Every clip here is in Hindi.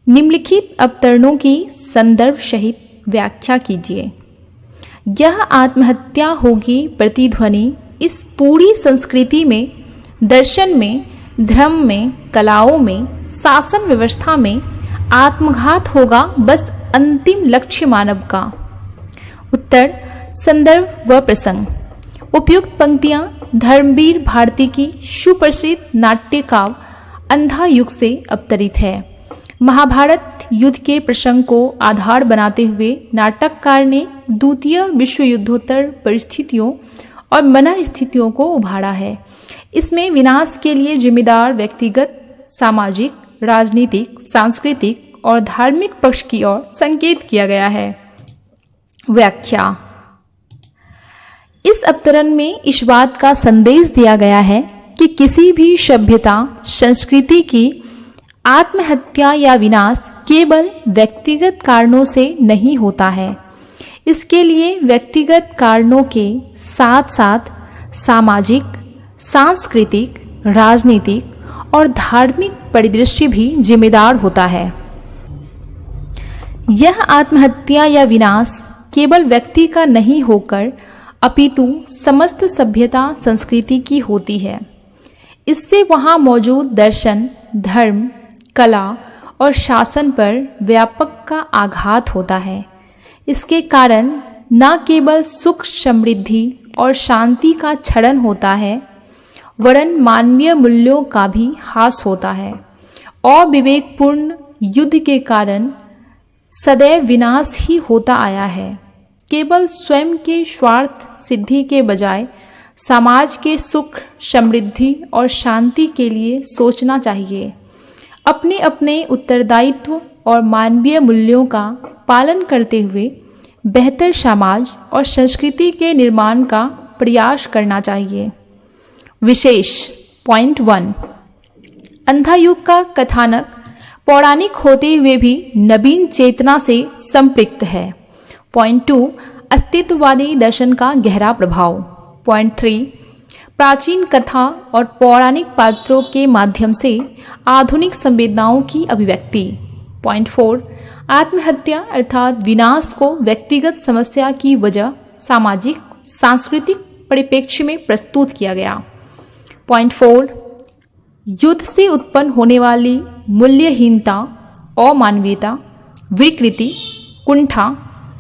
निम्नलिखित अवतरणों की संदर्भ सहित व्याख्या कीजिए। यह आत्महत्या होगी प्रतिध्वनि इस पूरी संस्कृति में, दर्शन में, धर्म में, कलाओं में, शासन व्यवस्था में आत्मघात होगा बस अंतिम लक्ष्य मानव का। उत्तर, संदर्भ व प्रसंग। उपयुक्त पंक्तियां धर्मवीर भारती की सुप्रसिद्ध नाट्य काव्य अंधा युग से अवतरित है। महाभारत युद्ध के प्रसंग को आधार बनाते हुए नाटककार ने द्वितीय विश्व युद्धोत्तर परिस्थितियों और मनस्थितियों को उभारा है। इसमें विनाश के लिए जिम्मेदार व्यक्तिगत, सामाजिक, राजनीतिक, सांस्कृतिक और धार्मिक पक्ष की ओर संकेत किया गया है। व्याख्या। इस अवतरण में इस बात का संदेश दिया गया है कि किसी भी सभ्यता, संस्कृति की आत्महत्या या विनाश केवल व्यक्तिगत कारणों से नहीं होता है। इसके लिए व्यक्तिगत कारणों के साथ साथ सामाजिक, सांस्कृतिक, राजनीतिक और धार्मिक परिदृश्य भी जिम्मेदार होता है। यह आत्महत्या या विनाश केवल व्यक्ति का नहीं होकर अपितु समस्त सभ्यता, संस्कृति की होती है। इससे वहाँ मौजूद दर्शन, धर्म, कला और शासन पर व्यापक का आघात होता है। इसके कारण न केवल सुख, समृद्धि और शांति का क्षरण होता है, वरन मानवीय मूल्यों का भी ह्रास होता है। अविवेकपूर्ण युद्ध के कारण सदैव विनाश ही होता आया है। केवल स्वयं के स्वार्थ सिद्धि के बजाय समाज के सुख, समृद्धि और शांति के लिए सोचना चाहिए। अपने अपने उत्तरदायित्व और मानवीय मूल्यों का पालन करते हुए बेहतर समाज और संस्कृति के निर्माण का प्रयास करना चाहिए। विशेष पॉइंट 1, अंधा युग का कथानक पौराणिक होते हुए भी नवीन चेतना से संपृक्त है। पॉइंट 2, अस्तित्ववादी दर्शन का गहरा प्रभाव। पॉइंट 3, प्राचीन कथा और पौराणिक पात्रों के माध्यम से आधुनिक संवेदनाओं की अभिव्यक्ति। पॉइंट 4, आत्महत्या अर्थात विनाश को व्यक्तिगत समस्या की वजह सामाजिक, सांस्कृतिक परिप्रेक्ष्य में प्रस्तुत किया गया। पॉइंट 4, युद्ध से उत्पन्न होने वाली मूल्यहीनता, अमानवीयता, विकृति, कुंठा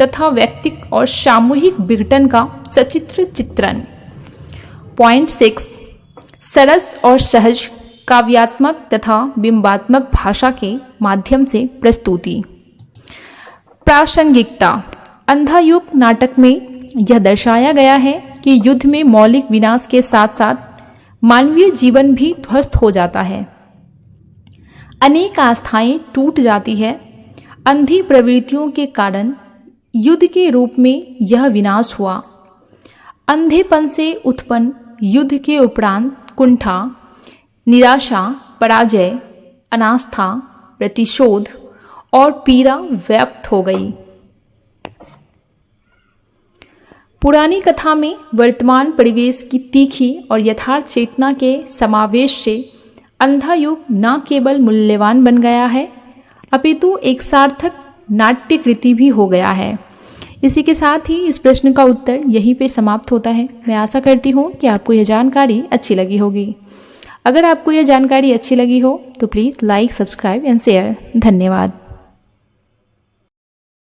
तथा व्यक्तिक और सामूहिक विघटन का सचित्र चित्रण। पॉइंट 6, सरस और सहज काव्यात्मक तथा बिंबात्मक भाषा के माध्यम से प्रस्तुति। प्रासंगिकता। अंधा युग नाटक में यह दर्शाया गया है कि युद्ध में मौलिक विनाश के साथ साथ मानवीय जीवन भी ध्वस्त हो जाता है। अनेक आस्थाएं टूट जाती है। अंधी प्रवृत्तियों के कारण युद्ध के रूप में यह विनाश हुआ। अंधेपन से उत्पन्न युद्ध के उपरांत कुंठा, निराशा, पराजय, अनास्था, प्रतिशोध और पीड़ा व्याप्त हो गई। पुरानी कथा में वर्तमान परिवेश की तीखी और यथार्थ चेतना के समावेश से अंधा युग न केवल मूल्यवान बन गया है अपितु एक सार्थक नाट्य कृति भी हो गया है। इसी के साथ ही इस प्रश्न का उत्तर यहीं पे समाप्त होता है। मैं आशा करती हूँ कि आपको यह जानकारी अच्छी लगी होगी। अगर आपको यह जानकारी अच्छी लगी हो तो please like, subscribe and share. धन्यवाद।